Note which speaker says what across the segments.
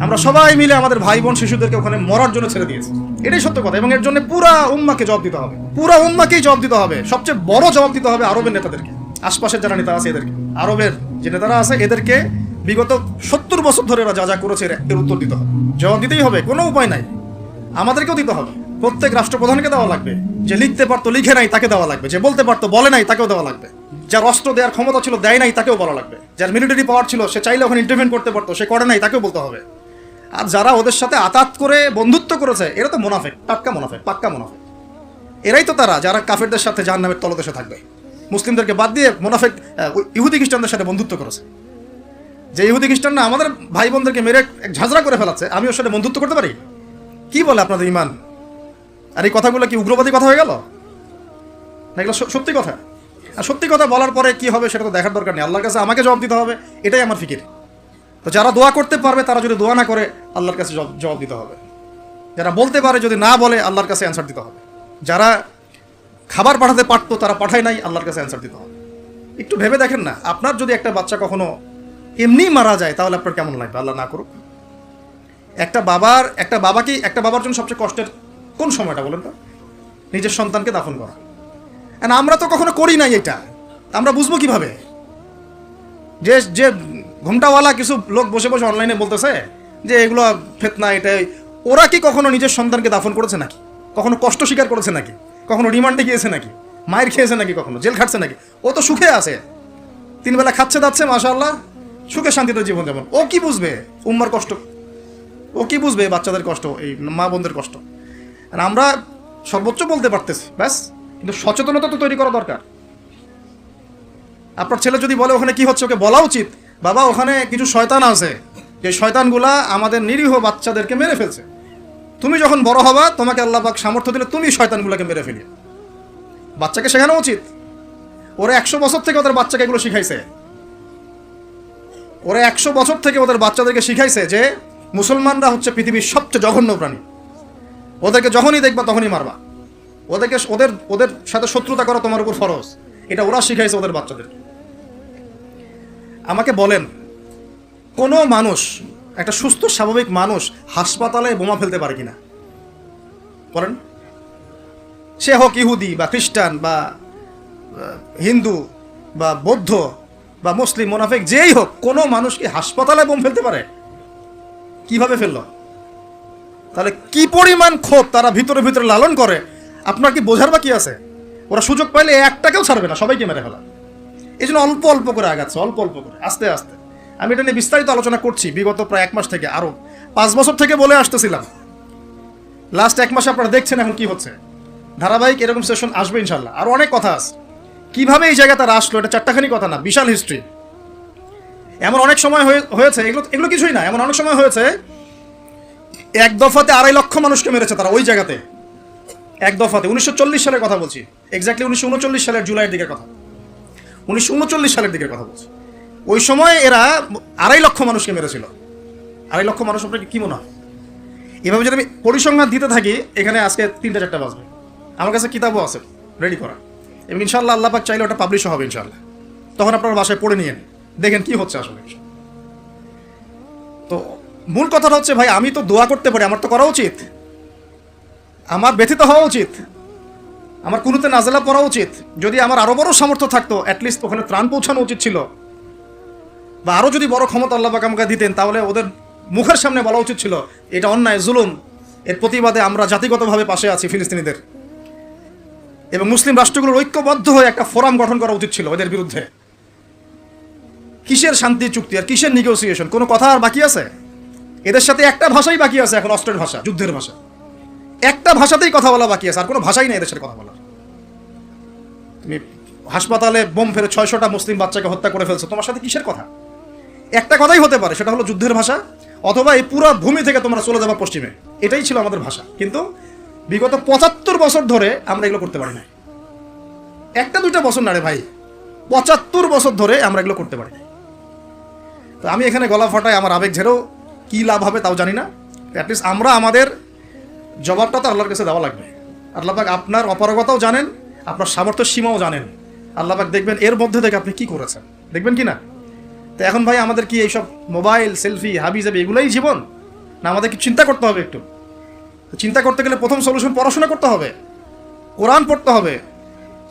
Speaker 1: আমরা সবাই মিলে আমাদের ভাই বোন শিশুদেরকে ওখানে মরার জন্য ছেড়ে দিয়েছি। এটাই সত্য কথা, এবং এর জন্য পুরা উম্মাকে জবাব দিতে হবে, পুরা উম্মাকেই জবাব দিতে হবে। সবচেয়ে বড় জবাব দিতে হবে আরবের নেতাদেরকে, আশপাশের যারা নেতা আছে এদেরকে, আরবের যে নেতারা আছে এদেরকে বিগত 70 বছর ধরে এরা যা যা করেছে এর উত্তর দিতে হবে, জবাব দিতেই হবে, কোনো উপায় নাই। আমাদেরকেও দিতে হবে, প্রত্যেক রাষ্ট্রপ্রধানকে দেওয়া লাগবে, যে লিখতে পারতো লিখে নাই তাকে দেওয়া লাগবে, যে বলতে পারতো বলে নাই তাকেও দেওয়া লাগবে, যার অস্ত্র দেওয়ার ক্ষমতা ছিল দেয় নাই তাকেও বলা লাগবে, যার মিলিটারি পাওয়ার ছিল সে চাইলে ওখানে ইন্টারভেন করতে পারতো সে করে নাই তাকেও বলতে হবে। আর যারা ওদের সাথে আতাত করে বন্ধুত্ব করেছে এরা তো মুনাফিক, টাটকা মুনাফিক, পাক্কা মুনাফিক। এরাই তো তারা যারা কাফেরদের সাথে জাহান্নামের তলদেশে থাকবে। মুসলিমদেরকে বাদ দিয়ে মুনাফিক ইহুদি খ্রিস্টানদের সাথে বন্ধুত্ব করেছে। যে ইহুদি খ্রিস্টানরা আমাদের ভাই বোনদেরকে মেরে ঝাঁঝরা করে ফেলাচ্ছে, আমি ওর সাথে বন্ধুত্ব করতে পারি? কি বলে আপনাদের ইমান? আর এই কথাগুলো কি উগ্রবাদী কথা হয়ে গেল না? এগুলো সত্যি কথা। আর সত্যি কথা বলার পরে কি হবে সেটা তো দেখার দরকার নেই, আল্লাহর কাছে আমাকে জবাব দিতে হবে, এটাই আমার ফিকির। তো যারা দোয়া করতে পারবে তারা যদি দোয়া না করে আল্লাহর কাছে জবাব দিতে হবে, যারা বলতে পারে যদি না বলে আল্লাহর কাছে অ্যান্সার দিতে হবে, যারা খাবার পাঠাতে পারতো তারা পাঠায় নাই আল্লাহর কাছে অ্যান্সার দিতে হবে। একটু ভেবে দেখেন না, আপনার যদি একটা বাচ্চা কখনো এমনি মারা যায় তাহলে আপনার কেমন লাগবে? আল্লাহ না করুক। একটা বাবার জন্য সবচেয়ে কষ্টের কোন সময়টা বলেন তো? নিজের সন্তানকে দাফন করা। আমরা তো কখনো করি নাই এটা, আমরা বুঝবো কিভাবে? যে যে ঘুমটাওয়ালা কিছু লোক বসে বসে অনলাইনে বলতেছে যে এগুলো ফিতনা, এটাই, ওরা কি কখনো নিজের সন্তানকে দাফন করেছে নাকি? কখনো কষ্ট স্বীকার করেছে নাকি? কখনো রিমান্ডে গিয়েছে নাকি? মায়ের খেয়েছে নাকি? কখনো জেল খাটছে নাকি? ও তো সুখে আছে, 3 বেলা খাচ্ছে দাচ্ছে, মাশাআল্লাহ, সুখে শান্তিতে জীবন যেমন। ও কি বুঝবে উম্মার কষ্ট? ও কি বুঝবে বাচ্চাদের কষ্ট, এই মা বোনদের কষ্ট? আর আমরা সর্বোচ্চ বলতে পারতেছি ব্যাস, কিন্তু সচেতনতা তো তৈরি করা দরকার। আপনার ছেলে যদি বলে ওখানে কি হচ্ছে, ওকে বলা উচিত, বাবা ওখানে কিছু শয়তান আছে, যে শয়তানগুলা আমাদের নিরীহ বাচ্চাদেরকে মেরে ফেলছে। তুমি যখন বড় হবা তোমাকে আল্লাহ পাক সামর্থ্য দিলে তুমি শয়তানগুলোকে মেরে ফেলিও। বাচ্চাকে শেখানো উচিত। ওরা 100 বছর থেকে ওদের বাচ্চাকে এগুলো শিখাইছে। ওরা 100 বছর থেকে ওদের বাচ্চাদেরকে শিখাইছে যে মুসলমানরা হচ্ছে পৃথিবীর সবচেয়ে জঘন্য প্রাণী। ওদেরকে যখনই দেখবা তখনই মারবা, ওদেরকে ওদের সাথে শত্রুতা করা তোমার উপর ফরজ। এটা ওরা শিখাইছে ওদের বাচ্চাদের। আমাকে বলেন, কোনো মানুষ, একটা সুস্থ স্বাভাবিক মানুষ হাসপাতালে বোমা ফেলতে পারে কিনা বলেন? সে হোক ইহুদি বা খ্রিস্টান বা হিন্দু বা বৌদ্ধ বা মুসলিম, মুনাফিক, যেই হোক, কোনো মানুষ কি হাসপাতালে বোম ফেলতে পারে? কিভাবে ফেললো? তাহলে কি পরিমাণ ক্ষোভ তারা ভিতরে ভিতরে লালন করে আপনার কি বোঝার বাকি আছে? ওরা সুযোগ পাইলে একটাকেও ছাড়বে না, সবাইকে মেরে ফেলা। এই জন্য অল্প অল্প করে আগাচ্ছে, অল্প অল্প করে, আস্তে আস্তে। আমি এটা নিয়ে বিস্তারিত আলোচনা করছি বিগত প্রায় 1 মাস থেকে, আরো 5 বছর থেকে বলে আসতেছিলাম। লাস্ট 1 মাসে আপনারা দেখছেন এখন কি হচ্ছে। ধারাবাহিক এরকম সেশন আসবে ইনশাল্লাহ। আরো অনেক কথা আছে, কিভাবে এই জায়গায় তারা আসলো, এটা 4টাখানি কথা না, বিশাল হিস্ট্রি। এমন অনেক সময় হয়েছে, এগুলো কিছুই না, এমন অনেক সময় হয়েছে এক দফাতে 2.5 লক্ষ মানুষকে মেরেছে তারা ওই জায়গাতে, এক দফাতে। 1940 সালের কথা বলছি, এক্স্যাক্টলি 1939 সালের জুলাইয়ের দিকের কথা, 1939 সালের দিকের কথা বলছি। ওই সময় এরা 2.5 লক্ষ মানুষকে মেরেছিল। 2.5 লক্ষ মানুষ আপনাকে কি মনে হয়? এভাবে যদি আমি পরিসংখ্যান দিতে থাকি এখানে আজকে 3টা 4টা বাজবে। আমার কাছে কিতাবও আছে রেডি করা, এবং ইনশাল্লাহ আল্লাহ পাক চাইলে ওটা পাবলিশও হবে ইনশাল্লাহ। তখন আপনারা বাসায় পড়ে নিয়েন, দেখেন কি হচ্ছে আসলে। তো মূল কথাটা হচ্ছে, ভাই আমি তো দোয়া করতে পারি, আমার তো করা উচিত, আমার ব্যথিত হওয়া উচিত, আমার কুনুতে নাজেলা পড়া উচিত। যদি আমার আরো বড় সামর্থ্য থাকতো অ্যাটলিস্ট ওখানে ত্রাণ পৌঁছানো উচিত ছিল, বা আরো যদি বড় ক্ষমতা আল্লাহ পাক আমাকে দিতেন তাহলে ওদের মুখের সামনে বলা উচিত ছিল এটা অন্যায়, জুলুম, এর প্রতিবাদে আমরা জাতিগতভাবে পাশে আছি ফিলিস্তিনিদের, এবং মুসলিম রাষ্ট্রগুলোর ঐক্যবদ্ধ হয়ে একটা ফোরাম গঠন করা উচিত ছিল এদের বিরুদ্ধে। কিসের শান্তি চুক্তি আর কিসের নেগোসিয়েশন? কোনো কথা আর বাকি আছে? এদের সাথে একটা ভাষাই বাকি আছে এখন, অস্ত্রের ভাষা, যুদ্ধের ভাষা। একটা ভাষাতেই কথা বলা বাকি আছে, আর কোনো ভাষাই নেই এদের সাথে কথা বলার। তুমি হাসপাতালে বোম ফেলে 600টা মুসলিম বাচ্চাকে হত্যা করে ফেলছো, তোমার সাথে কিসের কথা? একটা কথাই হতে পারে, সেটা হলো যুদ্ধের ভাষা, অথবা এই পুরো ভূমি থেকে তোমরা চলে যাবা পশ্চিমে। এটাই ছিল আমাদের ভাষা। কিন্তু বিগত 75 বছর ধরে আমরা এগুলো করতে পারি না। 1-2টা বছর না রে ভাই, 75 বছর ধরে আমরা এগুলো করতে পারি না। তো আমি এখানে গলা ফাটাই, আমার আবেগ ঝেড়েও কি লাভ হবে তাও জানি না। অ্যাটলিস্ট আমরা আমাদের জবাবটা তো আল্লাহর কাছে দেওয়া লাগবে। আল্লাহ পাক আপনার অপারগতাও জানেন, আপনার সামর্থ্যের সীমাও জানেন। আল্লাহ পাক দেখবেন এর মধ্যে থেকে আপনি কি করেছেন, দেখবেন কি না? তো এখন ভাই আমাদের কি এইসব মোবাইল, সেলফি, হাবি জাবি এগুলোই জীবন? না আমাদেরকে চিন্তা করতে হবে একটু? চিন্তা করতে গেলে প্রথম সলিউশন পড়াশোনা করতে হবে, কোরআন পড়তে হবে।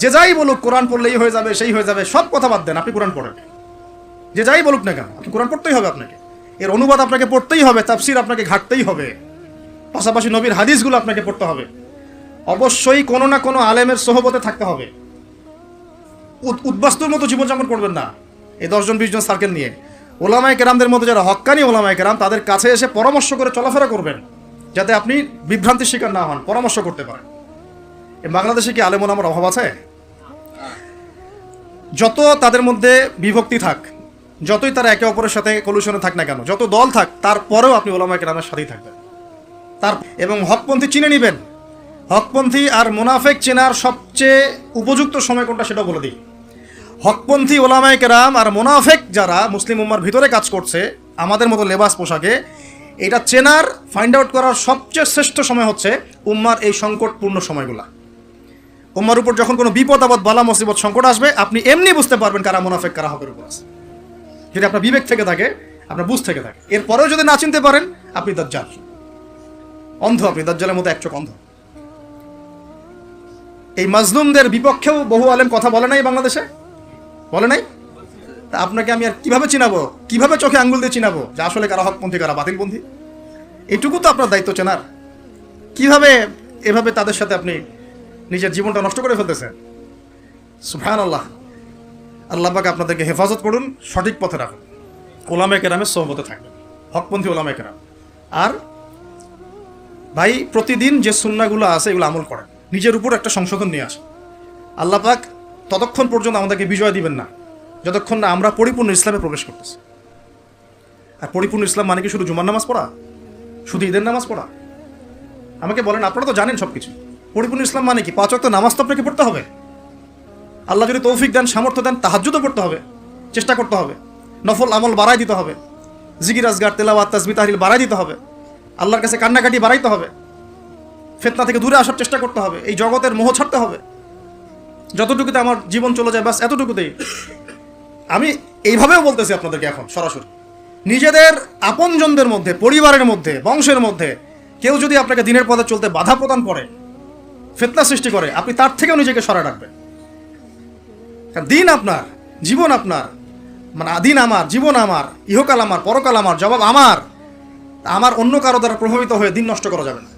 Speaker 1: যে যাই বলুক কোরআন পড়লেই হয়ে যাবে, সেই হয়ে যাবে, সব কথা বাদ দেন, আপনি কোরআন পড়েন। যে যাই বলুক না কেন, আপনি কোরআন পড়তেই হবে, আপনাকে এর অনুবাদ আপনাকে পড়তেই হবে, তাফসির আপনাকে ঘাটতেই হবে, পাশাপাশি নবীর হাদিসগুলো আপনাকে পড়তে হবে। অবশ্যই কোনো না কোনো আলেমের সোহবতে থাকতে হবে। উদ্বাস্তুর মতো জীবনযাপন করবেন না এই 10-20 জন সার্কেল নিয়ে। ওলামায়ে কেরামদের মধ্যে যারা হক্কানি ওলামায়ে কেরাম, তাদের কাছে এসে পরামর্শ করে চলাফেরা করবেন, যাতে আপনি বিভ্রান্তির শিকার না হন, পরামর্শ করতে পারেন। বাংলাদেশে কি আলেম ওলামার অভাব আছে? যত তাদের মধ্যে বিভক্তি থাক, যতই তারা একে অপরের সাথে কলুশনে থাক না কেন, যত দল থাক, তারপরেও আপনি ওলামায়ে কেরামের সাথেই থাকবেন। এবং হকপন্থী চিনে নেবেন। হকপন্থী আর মুনাফেক চেনার সবচেয়ে উপযুক্ত সময় কোনটা সেটা বলে দিই। হকপন্থী ওলামায়ে কেরাম আর মুনাফেক যারা মুসলিম উম্মার ভিতরে কাজ করছে আমাদের মতো লেবাস পোশাকে, এটা চেনার, ফাইন্ড আউট করার সবচেয়ে শ্রেষ্ঠ সময় হচ্ছে উম্মার এই সংকটপূর্ণ সময়গুলা। উম্মার উপর যখন কোনো বিপদ আপদ, বালা মুসিবত, সংকট আসবে, আপনি এমনি বুঝতে পারবেন কারা মুনাফেক কারা হকের উপর আছে, যদি আপনার বিবেক থেকে থাকে, আপনার বুঝ থেকে থাকে। এরপরেও যদি না চিনতে পারেন, আপনি দাজ্জাল, অন্ধ, আপনি দাজ্জালের মতো একচোখ অন্ধ। এই মাজলুমদের বিপক্ষেও বহু আলেম কথা বলে নাই, বাংলাদেশে বলে নাই। তা আপনাকে আমি আর কিভাবে চিনাবো, কিভাবে চোখে আঙ্গুল দিয়ে চিনাবো যে আসলে কারা হকপন্থী কারা বাতিলপন্থী? এইটুকু তো আপনার দায়িত্ব চেনার। কিভাবে এভাবে তাদের সাথে আপনি নিজের জীবনটা নষ্ট করে ফেলতেছেন? সুবহানাল্লাহ। আল্লাহ পাক আপনাদেরকে হেফাজত করুন, সঠিক পথে রাখুন, ওলামায়ে কেরামের সোহবতে থাকবেন, হকপন্থী ওলামায়ে কেরাম। আর ভাই, প্রতিদিন যে সুন্নাহগুলো আছে এগুলো আমল করেন, নিজের উপর একটা সংশোধন নিয়ে আসেন। আল্লাহ পাক ততক্ষণ পর্যন্ত আমাদেরকে বিজয় দিবেন না যতক্ষণ না আমরা পরিপূর্ণ ইসলামে প্রবেশ করতেছি। আর পরিপূর্ণ ইসলাম মানে কি শুধু জুমার নামাজ পড়া, শুধু ঈদের নামাজ পড়া? আমাকে বলেন, আপনারা তো জানেন সব কিছু। পরিপূর্ণ ইসলাম মানে কি? 5 ওয়াক্ত নামাজ তো আপনাকে পড়তে হবে। আল্লাহ যদি তৌফিক দেন, সামর্থ্য দেন, তাহাজ্জুদও পড়তে হবে, চেষ্টা করতে হবে, নফল আমল বাড়াই দিতে হবে, জিকির আজগার, তেলাওয়াত, তাসবিহ, তাহলিল বাড়াই দিতে হবে, আল্লাহর কাছে কান্নাকাটি বাড়াইতে হবে, ফিতনা থেকে দূরে আসার চেষ্টা করতে হবে, এই জগতের মোহ ছাড়তে হবে। যতটুকুতে আমার জীবন চলে যায় বাস এতটুকুতেই। আমি এইভাবেও বলতেছি আপনাদেরকে এখন সরাসরি, নিজেদের আপনজনদের মধ্যে, পরিবারের মধ্যে, বংশের মধ্যে কেউ যদি আপনাকে দিনের পথে চলতে বাধা প্রদান করে, ফিতনা সৃষ্টি করে, আপনি তার থেকেও নিজেকে সরায় রাখবেন। কারণ দিন আপনার, জীবন আপনার, মানে দিন আমার, জীবন আমার, ইহকাল আমার, পরকাল আমার, জবাব আমার। আমার অন্য কারো দ্বারা প্রভাবিত হয়ে দিন নষ্ট করা যাবে না,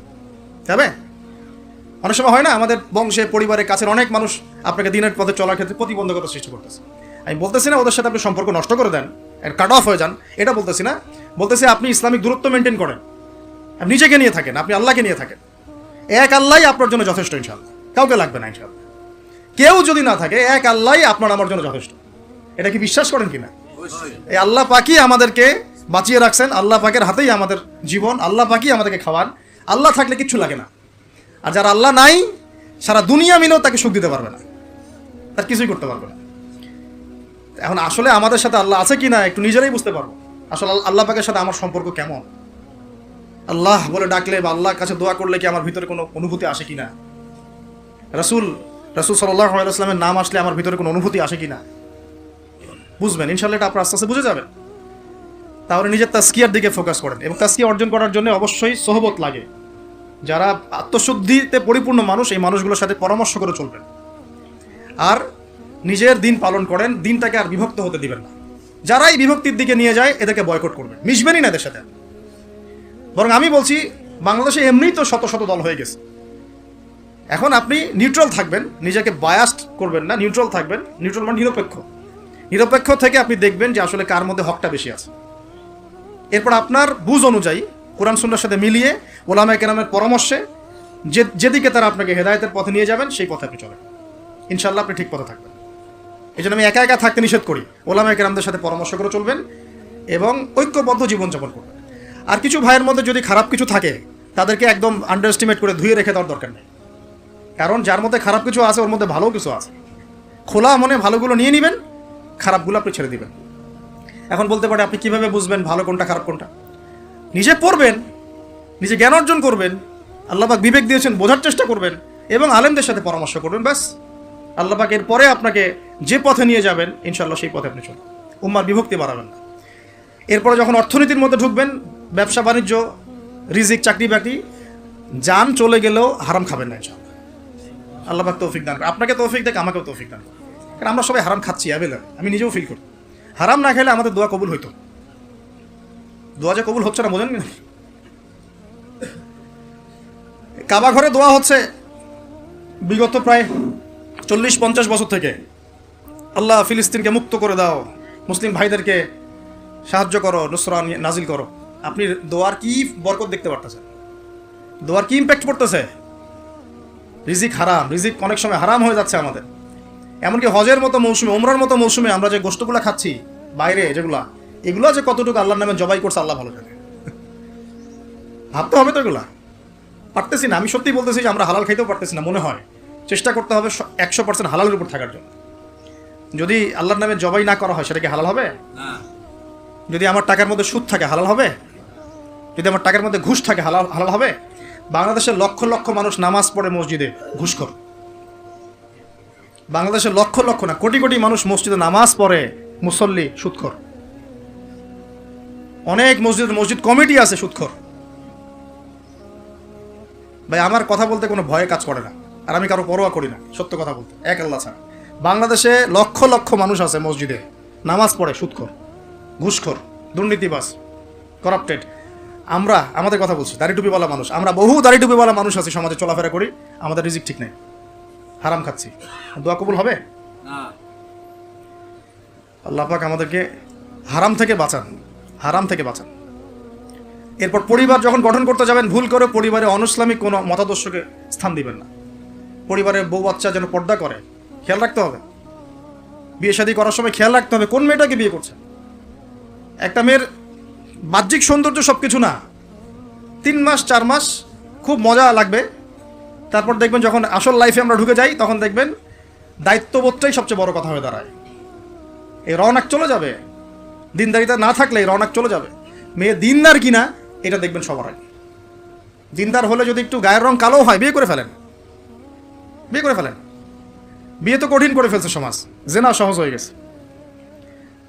Speaker 1: যাবে? অনেক সময় হয় না, আমাদের বংশে, পরিবারের কাছের অনেক মানুষ আপনাকে দিনের পথে চলার ক্ষেত্রে প্রতিবন্ধকতা সৃষ্টি করতেছে। আমি বলতেছি না ওদের সাথে আপনি সম্পর্ক নষ্ট করে দেন, কাট অফ হয়ে যান, এটা বলতেছি না। বলতেছি আপনি ইসলামিক দূরত্ব মেনটেন করেন, আপনি নিজেকে নিয়ে থাকেন, আপনি আল্লাহকে নিয়ে থাকেন। এক আল্লাহই আপনার জন্য যথেষ্ট, ইনশাআল্লাহ। কাউকে লাগবে না, ইনশাআল্লাহ। কেউ যদি না থাকে, এক আল্লাহই আপনার আমার জন্য যথেষ্ট। এটা কি বিশ্বাস করেন কিনা? এই আল্লাহ পাকই আমাদেরকে বাঁচিয়ে রাখছেন, আল্লাহ পাকের হাতেই আমাদের জীবন, আল্লাহ পাকই আমাদেরকে খাওয়ান। আল্লাহ থাকলে কিচ্ছু লাগে না। আর যারা আল্লাহ নাই, সারা দুনিয়া মিলেও তাকে সুখ দিতে পারবে না, তার কিছুই করতে পারবে না। এখন আসলে আমাদের সাথে আল্লাহ আছে কি না একটু নিজেরাই বুঝতে পারবো। আসলে আল্লাহ পাকের সাথে আমার সম্পর্ক কেমন? আল্লাহ বলে ডাকলে বা আল্লাহর কাছে দোয়া করলে কি আমার ভিতরে কোনো অনুভূতি আসে কিনা? রাসূল সাল্লাল্লাহু আলাইহি ওয়াসাল্লামের নাম আসলে আমার ভিতরে কোনো অনুভূতি আসে কিনা বুঝবেন। ইনশাআল্লাহ এটা আপনার আস্তে আস্তে বুঝে যাবেন। তাহলে নিজের তাজকিয়ার দিকে ফোকাস করেন, এবং তাজকিয়া অর্জন করার জন্য অবশ্যই সোহবত লাগে। যারা আত্মশুদ্ধিতে পরিপূর্ণ মানুষ, এই মানুষগুলোর সাথে পরামর্শ করে চলবেন। আর নিজের দিন পালন করেন, দিনটাকে আর বিভক্ত হতে দিবেন না। যারাই বিভক্তির দিকে নিয়ে যায় এদেরকে বয়কট করবেন, মিশবেনই না এদের সাথে। বরং আমি বলছি, বাংলাদেশে এমনিই তো শত শত দল হয়ে গেছে। এখন আপনি নিউট্রাল থাকবেন, নিজেকে বায়াসড করবেন না, নিউট্রাল থাকবেন। নিউট্রাল মানে নিরপেক্ষ। নিরপেক্ষ থেকে আপনি দেখবেন যে আসলে কার মধ্যে হকটা বেশি আছে। এরপর আপনার বুঝ অনুযায়ী কোরআন সুন্নাহর সাথে মিলিয়ে ওলামায়ে কেরামের পরামর্শে যেদিকে তারা আপনাকে হেদায়েতের পথে নিয়ে যাবেন, সেই পথে আপনি চলেন। ইনশাআল্লাহ আপনি ঠিক পথে থাকবেন। এই জন্য আমি একা একা থাকতে নিষেধ করি। ওলামায়ে কেরামদের সাথে পরামর্শ করে চলবেন এবং ঐক্যবদ্ধ জীবনযাপন করবেন। আর কিছু ভাইয়ের মধ্যে যদি খারাপ কিছু থাকে, তাদেরকে একদম আন্ডার এস্টিমেট করে ধুয়ে রেখে দেওয়ার দরকার নেই। কারণ যার মধ্যে খারাপ কিছু আছে, ওর মধ্যে ভালো কিছু আছে। খোলা মনে ভালোগুলো নিয়ে নেবেন, খারাপগুলো আপনি ছেড়ে দিবেন। এখন বলতে পারে, আপনি কিভাবে বুঝবেন ভালো কোনটা খারাপ কোনটা? নিজে পড়বেন, নিজে জ্ঞান অর্জন করবেন, আল্লাহ পাক বিবেক দিয়েছেন, বোঝার চেষ্টা করবেন এবং আলেমদের সাথে পরামর্শ করবেন। ব্যাস, আল্লাহ পাক এরপরে আপনাকে যে পথে নিয়ে যাবেন, ইনশাআল্লাহ সেই পথে আপনি চলুন। উম্মার বিভক্তি বাড়াবেন না। এরপরে যখন অর্থনীতির মধ্যে ঢুকবেন, ব্যবসা বাণিজ্য, রিজিক, চাকরি বাকরি, জান চলে গেলেও হারাম খাবেন না ইনশাআল্লাহ। আল্লাহ পাক তৌফিক দান করে, আপনাকে তৌফিক দেখ, আমাকেও তৌফিক দান করে। কারণ আমরা সবাই হারাম খাচ্ছি অ্যাভেলেবল, আমি নিজেও ফিল করি। হারাম না খেলে আমাদের দোয়া কবুল হইতো, দোয়া যে কবুল হচ্ছে না বোঝেন না। কাবা ঘরে দোয়া হচ্ছে বিগত প্রায় 40-50 বছর থেকে, আল্লাহ ফিলিস্তিনকে মুক্ত করে দাও, মুসলিম ভাইদেরকে সাহায্য করো, নুসরা নাজিল করো। আপনি দোয়ার কি বরকত দেখতে পারতেছেন? দোয়ার কি ইম্প্যাক্ট পড়তেছে? রিজিক হারাম, রিজিক অনেক সময় হারাম হয়ে যাচ্ছে আমাদের। এমনকি হজের মতো মৌসুমে, উমরার মতো মৌসুমে আমরা যে গোশতগুলো খাচ্ছি বাইরে, এগুলো যে কতটুকু আল্লাহর নামে জবাই করছে আল্লাহ ভালো জানে। ভাবতে হবে তো, এগুলা পারতেছি না। আমি সত্যি বলতেছি যে আমরা হালাল খাইতেও পারতেছি না। মনে হয় চেষ্টা করতে হবে 100% হালালের উপর থাকার জন্য। যদি আল্লাহর নামে জবাই না করা হয় সেটা কি হালাল হবে? যদি আমার টাকার মধ্যে সুদ থাকে হালাল হবে? যদি আমার টাকার মধ্যে ঘুষ থাকে হালাল হবে? বাংলাদেশের লক্ষ লক্ষ মানুষ নামাজ পড়ে মসজিদে, ঘুষখোর। বাংলাদেশের লক্ষ লক্ষ না, কোটি কোটি মানুষ মসজিদে নামাজ পড়ে, মুসল্লি সুদখোর। অনেক মসজিদ কমিটি আছে সুদখোর। ভাই আমার কথা বলতে কোনো ভয়ে কাজ করে না, আর আমি কারো পরোয়া করি না, সত্য কথা বলতে, এক আল্লাহ ছাড়া। বাংলাদেশে লক্ষ লক্ষ মানুষ আছে মসজিদে নামাজ পড়ে, সুদখোর, ঘুষখোর, দুর্নীতিবাজ, করাপ্টেড। আমরা আমাদের কথা বলছি, দাড়ি টুপিওয়ালা মানুষ, আমরা বহু দাড়ি টুপিওয়ালা মানুষ আছি, সমাজে চলাফেরা করি, আমাদের রিজিক ঠিক নেই, হারাম খাচ্ছি। দোয়া কবুল হবে? আল্লাহ পাক আমাদেরকে হারাম থেকে বাঁচান, হারাম থেকে বাঁচান। এরপর পরিবার যখন গঠন করতে যাবেন, ভুল করে পরিবারে অনইসলামিক কোনো মতাদর্শকে স্থান দিবেন না। পরিবারের বউ বাচ্চা যেন পর্দা করে, খেয়াল রাখতে হবে। বিয়ে শাদী করার সময় খেয়াল রাখতে হবে কোন মেয়েটাকে বিয়ে করছে। একটা মেয়ের বাহ্যিক সৌন্দর্য সব কিছু না, 3 মাস 4 মাস খুব মজা লাগবে, তারপর দেখবেন যখন আসল লাইফে আমরা ঢুকে যাই তখন দেখবেন দায়িত্ববোধটাই সবচেয়ে বড় কথা হয়ে দাঁড়ায়। এই রওনাক চলে যাবে, দিনদারিতা না থাকলে এই রওনাক চলে যাবে। মেয়ে দিনদার কিনা এটা দেখবেন সবার আগে। দিনদার হলে যদি একটু গায়ের রং কালো হয়, বিয়ে করে ফেলেন, বিয়ে করে ফেলেন। বিয়ে তো কঠিন করে ফেলছে সমাজ, জেনা সহজ হয়ে গেছে।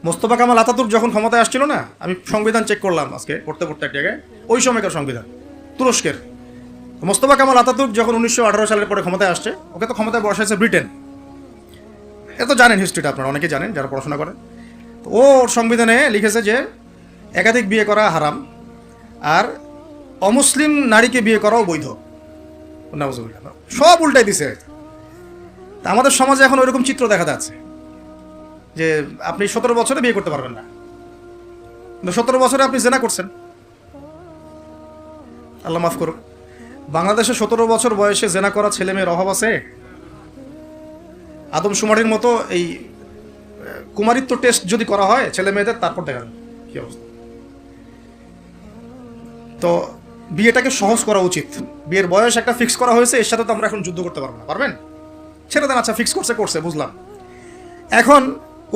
Speaker 1: মোস্তফা কামাল আতাতুর্ক যখন ক্ষমতায় আসছিল না, আমি সংবিধান চেক করলাম আজকে পড়তে এক জায়গায়, ওই সময়কার সংবিধান তুরস্কের। মোস্তফা কামাল আতাতুর্ক যখন 1918 সালের পরে ক্ষমতায় আসছে, ওকে তো ক্ষমতায় বসাইছে ব্রিটেন। এত জানেন হিস্ট্রিটা, আপনারা অনেকে জানেন যারা পড়াশোনা করেন। তো ও সংবিধানে লিখেছে যে একাধিক বিয়ে করা হারাম, আর অমুসলিম নারীকে বিয়ে করাও বৈধ। সব উল্টাই দিছে। আমাদের সমাজে এখন ওইরকম চিত্র দেখা যাচ্ছে যে আপনি 17 বছরে বিয়ে করতে পারবেন না, 17 বছরে আপনি জেনা করছেন, আল্লাহ মাফ করুক। বাংলাদেশে 17 বছর বয়সে জেনা করা ছেলে মেয়ের অভাব আছে? আদমশুমারির মতো এই কুমারিত্ব টেস্ট যদি করা হয় ছেলে মেয়েদের, তারপর দেখা যাবে কি অবস্থা। তো বিয়েটাকে সহজ করা উচিত। বিয়ের বয়স একটা ফিক্স করা হয়েছে, এর সাথে তো আমরা এখন যুদ্ধ করতে পারবো না। পারবেন? ছেড়ে দেন, আচ্ছা ফিক্স করছে বুঝলাম। এখন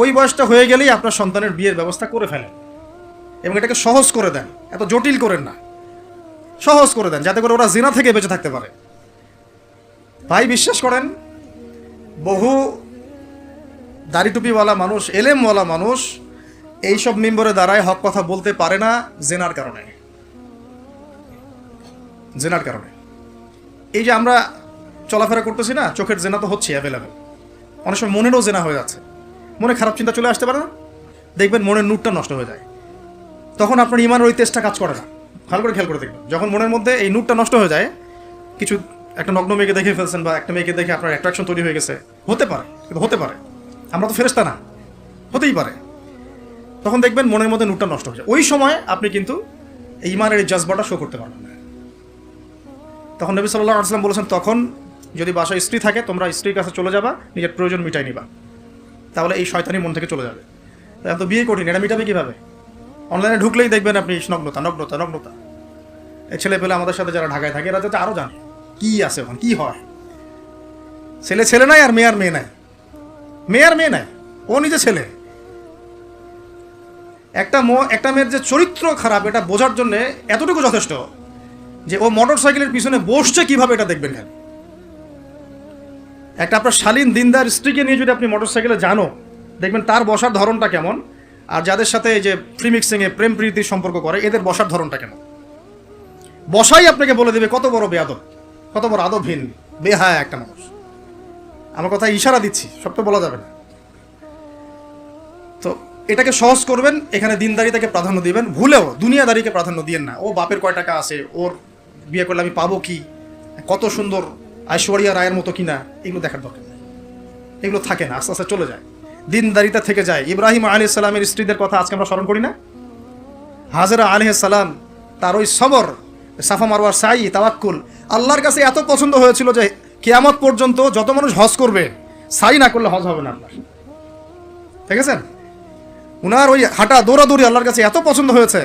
Speaker 1: ওই বয়সটা হয়ে গেলেই আপনার সন্তানের বিয়ের ব্যবস্থা করে ফেলেন এবং এটাকে সহজ করে দেন, এত জটিল করেন না, সহজ করে দেন যাতে করে ওরা জিনা থেকে বেঁচে থাকতে পারে। ভাই বিশ্বাস করেন, বহু দাড়ি টুপিওয়ালা মানুষ, এলেমওয়ালা মানুষ এইসব মিম্বরে দাঁড়ায় হক কথা বলতে পারে না জেনার কারণে। জেনার কারণে এই যে আমরা চলাফেরা করতেছি না, চোখের জেনা তো হচ্ছে অ্যাভেলেবেল। অনেক সময় মনেরও জেনা হয়ে যাচ্ছে, মনে খারাপ চিন্তা চলে আসতে পারে না, দেখবেন মনের নূরটা নষ্ট হয়ে যায়, তখন আপনার ইমানের ওই তেজটা কাজ করে না। ভালো করে খেয়াল করে দেখবেন, যখন মনের মধ্যে এই নূরটা নষ্ট হয়ে যায়, কিছু একটা নগ্ন মেয়েকে দেখে ফেলছেন বা একটা মেয়েকে দেখে আপনার অ্যাট্রাকশন তৈরি হয়ে গেছে, হতে পারে, কিন্তু হতে পারে, আমরা তো ফেরেশতা না, হতেই পারে, তখন দেখবেন মনের মধ্যে নূরটা নষ্ট হয়ে যায়। ওই সময় আপনি কিন্তু এই ইমানের এই জজবাটা শো করতে পারবেন না। তখন নবী সাল্লাল্লাহু আলাইহি ওয়াসাল্লাম বলেছেন, তখন যদি বাসায় স্ত্রী থাকে তোমরা স্ত্রীর কাছে চলে যাবা, নিজের প্রয়োজন মিটাই নিবা, তাহলে এই শয়তানি মন থেকে চলে যাবে। এখন তো বিয়ে কঠিন, এটা মিটাবে কীভাবে? অনলাইনে ঢুকলেই দেখবেন আপনি নগ্নতা। এই ছেলে পেলে আমাদের সাথে যারা ঢাকায় থাকে এরা যাতে আরও জানে কী আছে ওখানে, কী হয়। ছেলে নাই আর মেয়ে নাই, মেয়ে নাই, ও নিজে ছেলে। একটা মেয়ের যে চরিত্র খারাপ এটা বোঝার জন্য এতটুকু যথেষ্ট যে ও মোটর সাইকেলের পিছনে বসছে কিভাবে এটা দেখবেন। খালি একটা আপনার শালীন দিনদার স্ত্রীকে নিয়ে যদি আপনি মোটর সাইকেলে জানো, দেখবেন তার বসার ধরনটা কেমন, আর যাদের সাথে এই যে প্রিমিক্সিংয়ে প্রেম প্রীতির সম্পর্ক করে এদের বসার ধরনটা কেমন। বসাই আপনাকে বলে দেবে কত বড় বেয়াদব, কত বড় আদবহীন বেহায়া একটা মানুষ। আমার কথা ইশারা দিচ্ছি, সব তো বলা যাবে না। তো এটাকে সহজ করবেন, এখানে দিনদারিতাকে প্রাধান্য দিবেন, ভুলেও দুনিয়াদারিকে প্রাধান্য দিয়েন না। ও বাপের কয় টাকা আছে, ওর বিয়ে করলে আমি পাবো কি, কত সুন্দর ঐশ্বরিয়া রায়ের মতো কিনা, এগুলো দেখার দরকার নেই। এগুলো থাকে না, আস্তে আস্তে চলে যায়, দিনদারিতা থেকে যায়। ইব্রাহিম আলাইহিস সালামের স্ত্রীদের কথা আজকে আমরা স্মরণ করি না? হাজরা আলাইহিস সালাম, তার ওই সবর, সাফা মারওয়ার সাই, তাওয়াক্কুল আল্লাহর কাছে এত পছন্দ হয়েছিল যে কিয়ামত পর্যন্ত যত মানুষ হজ করবে, সাই না করলে হজ হবে না আপনার। ঠিক আছে? উনার ওই হাঁটা দৌড়াদৌড়ি আল্লাহর কাছে এত পছন্দ হয়েছে।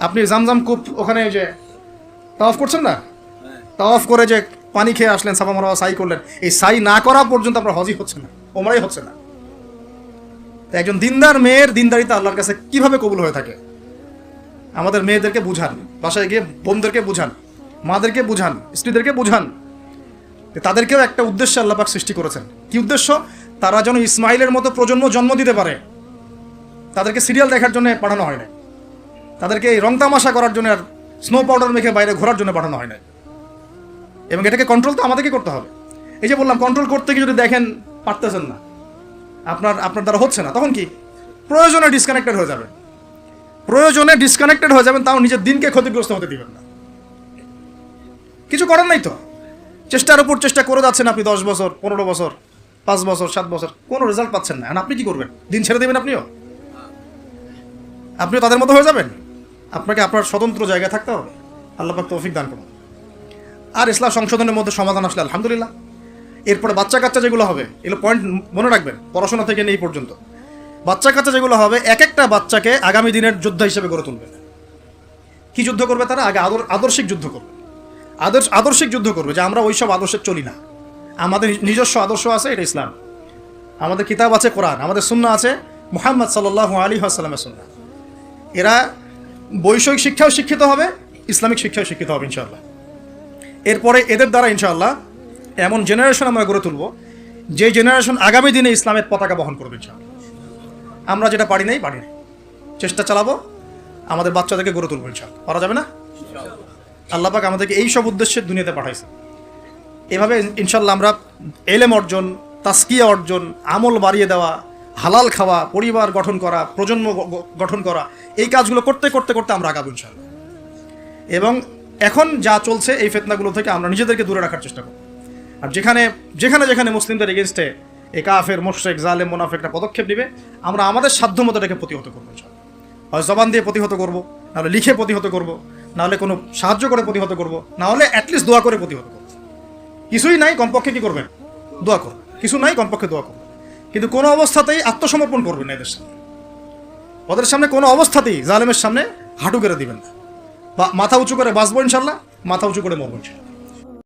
Speaker 1: আপনি জামজাম কূপ ওখানে যে তাওয়াফ করছেন না, তাওয়াফ করে যে পানি খেয়ে আসলেন, সাফা মারওয়া সাই করলেন, এই সাই না করা পর্যন্ত আপনার হজই হচ্ছে না, ওমরাই হচ্ছে না। তো একজন দিনদার মেয়ের দিনদারিতা আল্লাহর কাছে কিভাবে কবুল হয়ে থাকে? আমাদের মেয়েদেরকে বুঝান, বাসায় গিয়ে বোনদেরকে বুঝান, মাদেরকে বুঝান, স্ত্রীদেরকে বুঝান, তাদেরকেও একটা উদ্দেশ্যে আল্লাহ পাক সৃষ্টি করেছেন। কি উদ্দেশ্য? তারা যেন ইসমাইলের মতো প্রজন্ম জন্ম দিতে পারে। তাদেরকে সিরিয়াল দেখার জন্য পাঠানো হয় না, তাদেরকে এই রং তামাশা করার জন্য আর স্নো পাউডার মেখে বাইরে ঘোরার জন্য পাঠানো হয় না। এবং এটাকে কন্ট্রোল তো আমাদেরকে করতে হবে। এই যে বললাম, কন্ট্রোল করতে গিয়ে যদি দেখেন পারতেছেন না, আপনার দ্বারা হচ্ছে না, তখন কি প্রয়োজনে ডিসকানেক্টেড হয়ে যাবেন। প্রয়োজনে ডিসকানেক্টেড হয়ে যাবেন, তাও নিজের দিনকে ক্ষতিগ্রস্ত হতে দিবেন না। কিছু করার নাই তো, চেষ্টার উপর চেষ্টা করে যাচ্ছেন আপনি 10 বছর, 15 বছর, 5 বছর, 7 বছর, কোনো রেজাল্ট পাচ্ছেন না। আপনি কি করবেন? দিন ছেড়ে দেবেন? আপনিও তাদের মতো হয়ে যাবেন? আপনাকে আপনার স্বতন্ত্র জায়গায় থাকতে হবে। আল্লাহ পাক তৌফিক দান করুন। আর ইসলাম সংশোধনের মধ্যে সমাধান আসলে আলহামদুলিল্লাহ। এরপরে বাচ্চা কাচ্চা যেগুলো হবে, এগুলো পয়েন্ট মনে রাখবেন, পড়াশোনা থেকে নেই পর্যন্ত বাচ্চা কাচ্চা যেগুলো হবে, এক একটা বাচ্চাকে আগামী দিনের যোদ্ধা হিসেবে গড়ে তুলবে। কি যুদ্ধ করবে তারা? আগে আদর্শিক যুদ্ধ করবে। আদর্শিক যুদ্ধ করবে যে আমরা ওইসব আদর্শে চলি না, আমাদের নিজস্ব আদর্শ আছে, এটা ইসলাম। আমাদের কিতাব আছে কোরআন, আমাদের সুন্নাহ আছে মুহাম্মদ সাল্লাল্লাহু আলাইহি ওয়াসাল্লামের সুন্নাহ। এরা বৈষয়িক শিক্ষাও শিক্ষিত হবে, ইসলামিক শিক্ষাও শিক্ষিত হবে ইনশাআল্লাহ। এরপরে এদের দ্বারা ইনশাআল্লাহ এমন জেনারেশন আমরা গড়ে তুলব, যে জেনারেশন আগামী দিনে ইসলামের পতাকা বহন করবে ইনশাআল্লাহ। আমরা যেটা পারি নাই, চেষ্টা চালাবো, আমাদের বাচ্চাদেরকে গড়ে তুলবো ইনশাআল্লাহ। পারা যাবে না? আল্লাহ পাক আমাদেরকে এই সব উদ্দেশ্যে দুনিয়াতে পাঠাইছে। এভাবে ইনশাআল্লাহ আমরা এলেম অর্জন, তাসকিয়া অর্জন, আমল বাড়িয়ে দেওয়া, হালাল খাওয়া, পরিবার গঠন করা, প্রজন্ম গঠন করা, এই কাজগুলো করতে করতে করতে আমরা আগাবো ইনশাআল্লাহ। এবং এখন যা চলছে এই ফিতনাগুলো থেকে আমরা নিজেদেরকে দূরে রাখার চেষ্টা করব। আর যেখানে যেখানে যেখানে মুসলিমদের এগেনস্টে এই কাফের, মুশরিক, জালেম, মুনাফিকরা পদক্ষেপ নেবে, আমরা আমাদের সাধ্যমতো এটাকে প্রতিহত করবো ইনশাআল্লাহ। হয় জবান দিয়ে প্রতিহত করব, নাহলে লিখে প্রতিহত করব, নাহলে কোনো সাহায্য করে প্রতিহত করব, নাহলে অ্যাটলিস্ট দোয়া করে প্রতিহত করব। কিছুই নাই, কমপক্ষে কি করবেন? দোয়া করবেন। কিছু নাই, কমপক্ষে দোয়া করবেন। কিন্তু কোনো অবস্থাতেই আত্মসমর্পণ করবেন না এদের সামনে। ওদের সামনে কোনো অবস্থাতেই জালেমের সামনে হাঁটু কেড়ে দিবেন না। বা মাথা উঁচু করে বাঁচবো ইনশাল্লাহ, মাথা উঁচু করে মরবো ইনশাল্লাহ।